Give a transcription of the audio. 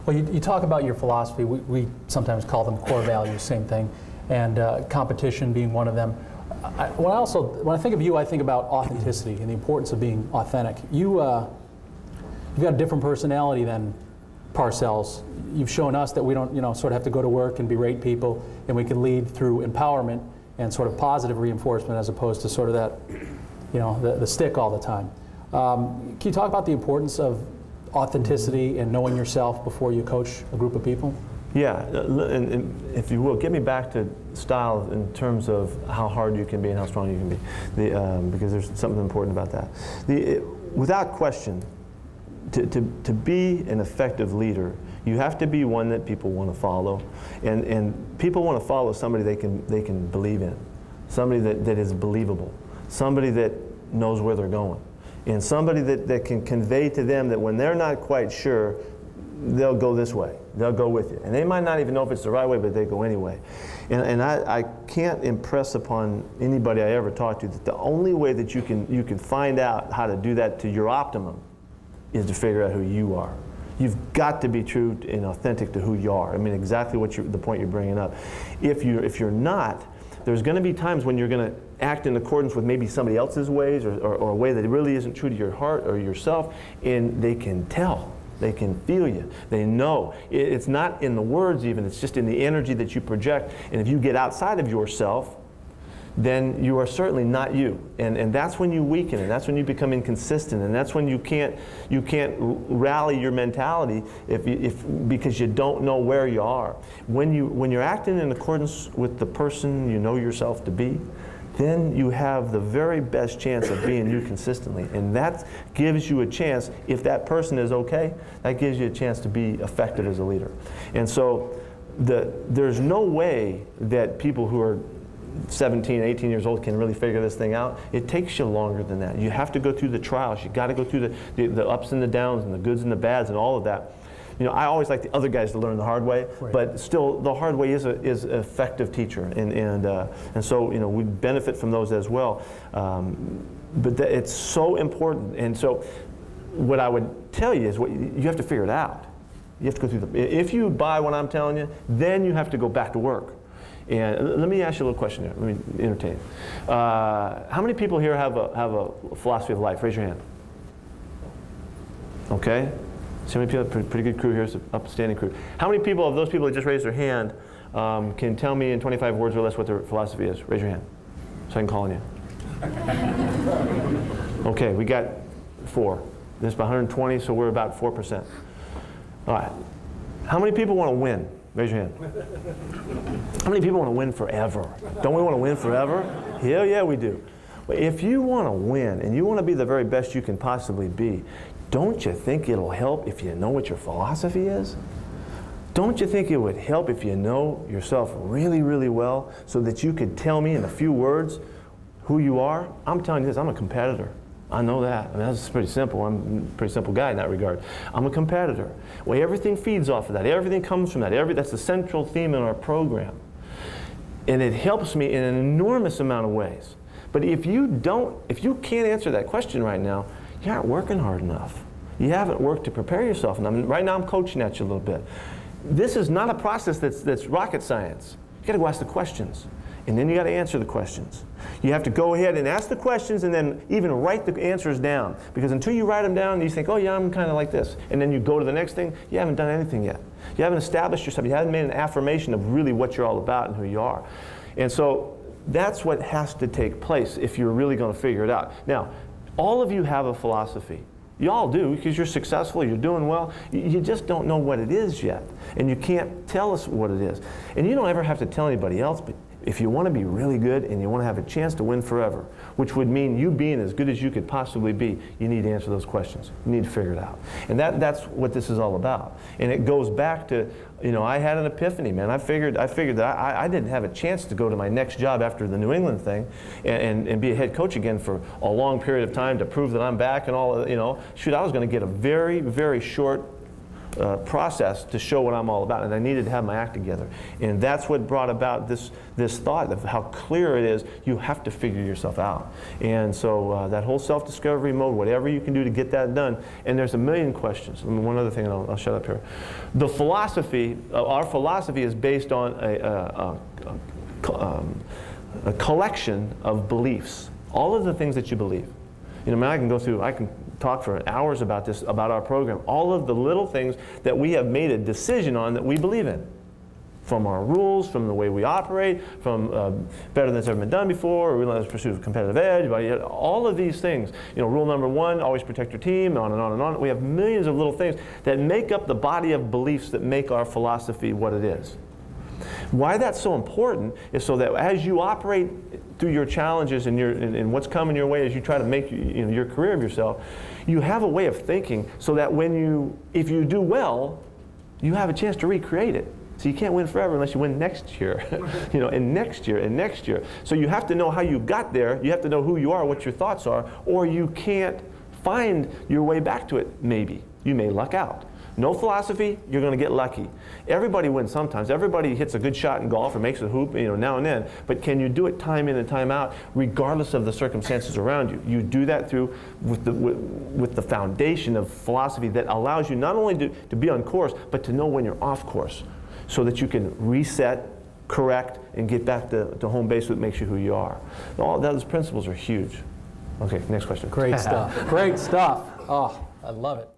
Well, you talk about your philosophy. We sometimes call them core values, same thing, and competition being one of them. When I think of you, I think about authenticity and the importance of being authentic. You've got a different personality than Parcells. You've shown us that we don't, sort of have to go to work and berate people, and we can lead through empowerment and sort of positive reinforcement as opposed to sort of that, the stick all the time. Can you talk about the importance of authenticity and knowing yourself before you coach a group of people? Yeah, and if you will, get me back to style in terms of how hard you can be and how strong you can be, because there's something important about that. Without question, to be an effective leader, you have to be one that people want to follow, and people want to follow somebody they can believe in, somebody that is believable, somebody that knows where they're going, and somebody that can convey to them that when they're not quite sure, they'll go this way. They'll go with you. And they might not even know if it's the right way, but they go anyway. And I can't impress upon anybody I ever talk to that the only way that you can find out how to do that to your optimum is to figure out who you are. You've got to be true and authentic to who you are. I mean, exactly the point you're bringing up. If you're not, there's going to be times when you're going to act in accordance with maybe somebody else's ways or a way that really isn't true to your heart or yourself, and they can tell. They can feel you. They know. It's not in the words even, it's just in the energy that you project. And if you get outside of yourself, then you are certainly not you. And that's when you weaken, and that's when you become inconsistent, and that's when you can't rally your mentality because you don't know where you are. When you're acting in accordance with the person you know yourself to be, then you have the very best chance of being you consistently. And that gives you a chance, if that person is okay, that gives you a chance to be effective as a leader. And so there's no way that people who are 17, 18 years old can really figure this thing out. It takes you longer than that. You have to go through the trials. You've got to go through the ups and the downs and the goods and the bads and all of that. I always like the other guys to learn the hard way, right. But still, the hard way is an effective teacher, and so we benefit from those as well. But it's so important, and so what I would tell you is you have to figure it out. You have to go through if you buy what I'm telling you, then you have to go back to work. And let me ask you a little question here. Let me entertain you. How many people here have a philosophy of life? Raise your hand. Okay. So many people, pretty good crew here, it's an upstanding crew. How many people of those people that just raised their hand can tell me in 25 words or less what their philosophy is? Raise your hand, so I can call on you. Okay, we got 4. There's about 120, so we're about 4%. All right. How many people want to win? Raise your hand. How many people want to win forever? Don't we want to win forever? Hell yeah, we do. Well, if you want to win and you want to be the very best you can possibly be, don't you think it'll help if you know what your philosophy is? Don't you think it would help if you know yourself really, really well so that you could tell me in a few words who you are? I'm telling you this, I'm a competitor. I know that. I mean, that's pretty simple. I'm a pretty simple guy in that regard. I'm a competitor. Well, everything feeds off of that. Everything comes from that. That's the central theme in our program. And it helps me in an enormous amount of ways. But if you can't answer that question right now, you aren't working hard enough. You haven't worked to prepare yourself. And right now I'm coaching at you a little bit. This is not a process that's rocket science. You got to go ask the questions. And then you got to answer the questions. You have to go ahead and ask the questions and then even write the answers down. Because until you write them down, you think, oh yeah, I'm kind of like this. And then you go to the next thing, you haven't done anything yet. You haven't established yourself. You haven't made an affirmation of really what you're all about and who you are. And so that's what has to take place if you're really going to figure it out. Now, all of you have a philosophy. You all do, because you're successful, you're doing well. You just don't know what it is yet. And you can't tell us what it is. And you don't ever have to tell anybody else, but if you want to be really good and you want to have a chance to win forever, which would mean you being as good as you could possibly be, you need to answer those questions. You need to figure it out. And that's what this is all about. And it goes back to, I had an epiphany, man. I figured that I didn't have a chance to go to my next job after the New England thing and be a head coach again for a long period of time to prove that I'm back and all, shoot, I was going to get a very, very short process to show what I'm all about, and I needed to have my act together. And that's what brought about this thought of how clear it is you have to figure yourself out. And so that whole self-discovery mode, whatever you can do to get that done, and there's a million questions. I mean, one other thing, and I'll shut up here. The philosophy, our philosophy is based on a collection of beliefs, all of the things that you believe. You know, I mean, I can talk for hours about this, about our program, all of the little things that we have made a decision on that we believe in. From our rules, from the way we operate, from better than it's ever been done before, relentless pursuit of competitive edge, all of these things. You know, rule number 1, always protect your team, on and on and on. We have millions of little things that make up the body of beliefs that make our philosophy what it is. Why that's so important is so that as you operate through your challenges and what's coming your way as you try to make your career of yourself, you have a way of thinking so that if you do well, you have a chance to recreate it. So you can't win forever unless you win next year, and next year and next year. So you have to know how you got there. You have to know who you are, what your thoughts are, or you can't find your way back to it. Maybe you may luck out. No philosophy, you're going to get lucky. Everybody wins sometimes. Everybody hits a good shot in golf or makes a hoop, now and then. But can you do it time in and time out, regardless of the circumstances around you? You do that with the foundation of philosophy that allows you not only to be on course, but to know when you're off course, so that you can reset, correct, and get back to home base, that makes you who you are. All those principles are huge. Okay, next question. Great stuff. Great stuff. Oh, I love it.